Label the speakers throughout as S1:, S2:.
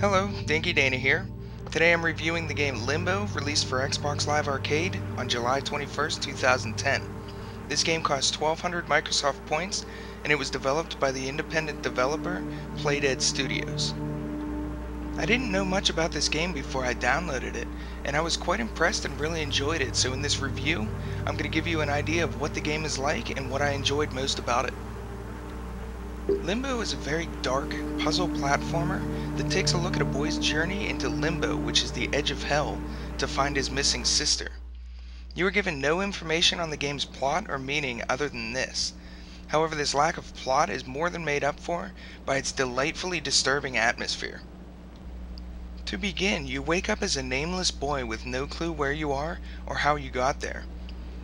S1: Hello, Dinky Dana here. Today I'm reviewing the game Limbo, released for Xbox Live Arcade on July 21st, 2010. This game cost 1,200 Microsoft points, and it was developed by the independent developer PlayDead Studios. I didn't know much about this game before I downloaded it, and I was quite impressed and really enjoyed it, so in this review, I'm going to give you an idea of what the game is like and what I enjoyed most about it. Limbo is a very dark puzzle platformer that takes a look at a boy's journey into Limbo, which is the edge of hell, to find his missing sister. You are given no information on the game's plot or meaning other than this. However, this lack of plot is more than made up for by its delightfully disturbing atmosphere. To begin, you wake up as a nameless boy with no clue where you are or how you got there.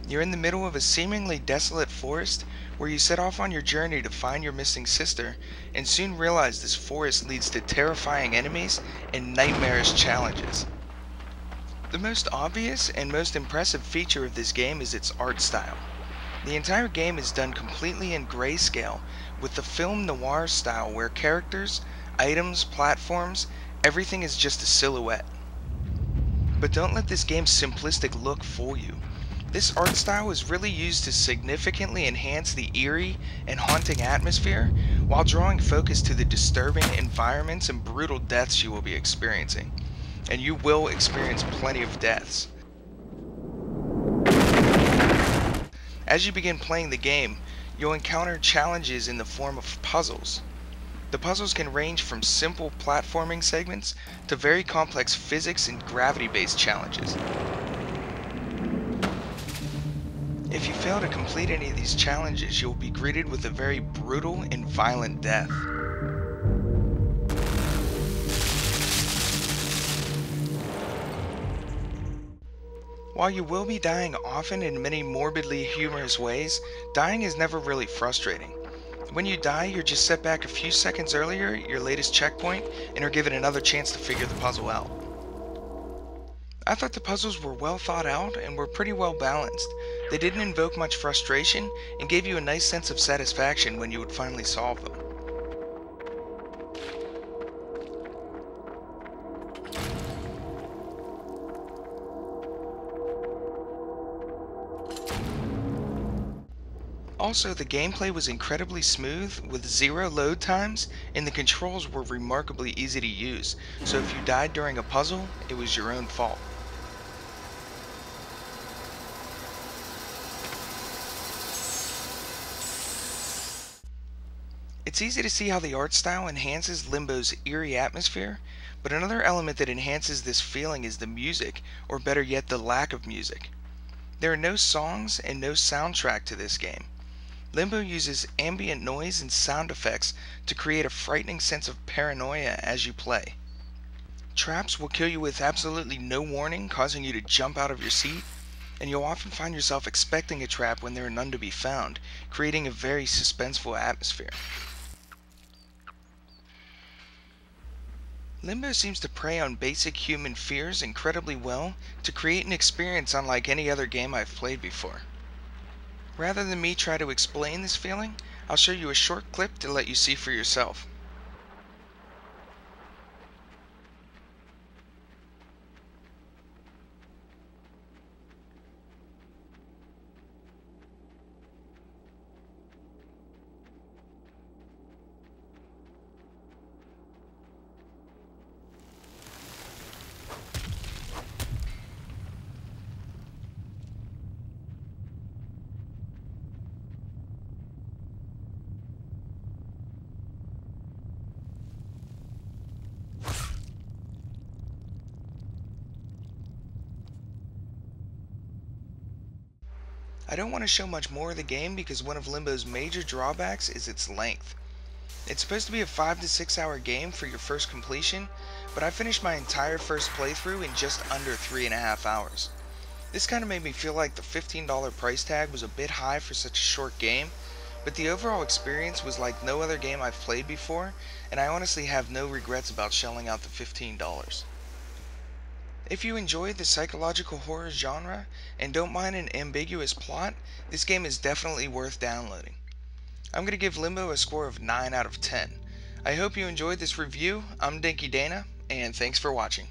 S1: You're in the middle of a seemingly desolate forest where you set off on your journey to find your missing sister, and soon realize this forest leads to terrifying enemies and nightmarish challenges. The most obvious and most impressive feature of this game is its art style. The entire game is done completely in grayscale, with the film noir style where characters, items, platforms, everything is just a silhouette. But don't let this game's simplistic look fool you. This art style is really used to significantly enhance the eerie and haunting atmosphere while drawing focus to the disturbing environments and brutal deaths you will be experiencing. And you will experience plenty of deaths. As you begin playing the game, you'll encounter challenges in the form of puzzles. The puzzles can range from simple platforming segments to very complex physics and gravity-based challenges. If you fail to complete any of these challenges, you will be greeted with a very brutal and violent death. While you will be dying often in many morbidly humorous ways, dying is never really frustrating. When you die, you're just set back a few seconds earlier, your latest checkpoint, and are given another chance to figure the puzzle out. I thought the puzzles were well thought out and were pretty well balanced. They didn't invoke much frustration and gave you a nice sense of satisfaction when you would finally solve them. Also, the gameplay was incredibly smooth with zero load times, and the controls were remarkably easy to use, so if you died during a puzzle, it was your own fault. It's easy to see how the art style enhances Limbo's eerie atmosphere, but another element that enhances this feeling is the music, or better yet the lack of music. There are no songs and no soundtrack to this game. Limbo uses ambient noise and sound effects to create a frightening sense of paranoia as you play. Traps will kill you with absolutely no warning, causing you to jump out of your seat, and you'll often find yourself expecting a trap when there are none to be found, creating a very suspenseful atmosphere. Limbo seems to prey on basic human fears incredibly well to create an experience unlike any other game I've played before. Rather than me try to explain this feeling, I'll show you a short clip to let you see for yourself. I don't want to show much more of the game because one of Limbo's major drawbacks is its length. It's supposed to be a 5 to 6 hour game for your first completion, but I finished my entire first playthrough in just under 3.5 hours. This kind of made me feel like the $15 price tag was a bit high for such a short game, but the overall experience was like no other game I've played before, and I honestly have no regrets about shelling out the $15. If you enjoy the psychological horror genre and don't mind an ambiguous plot, this game is definitely worth downloading. I'm going to give Limbo a score of 9 out of 10. I hope you enjoyed this review. I'm Dinky Dana, and thanks for watching.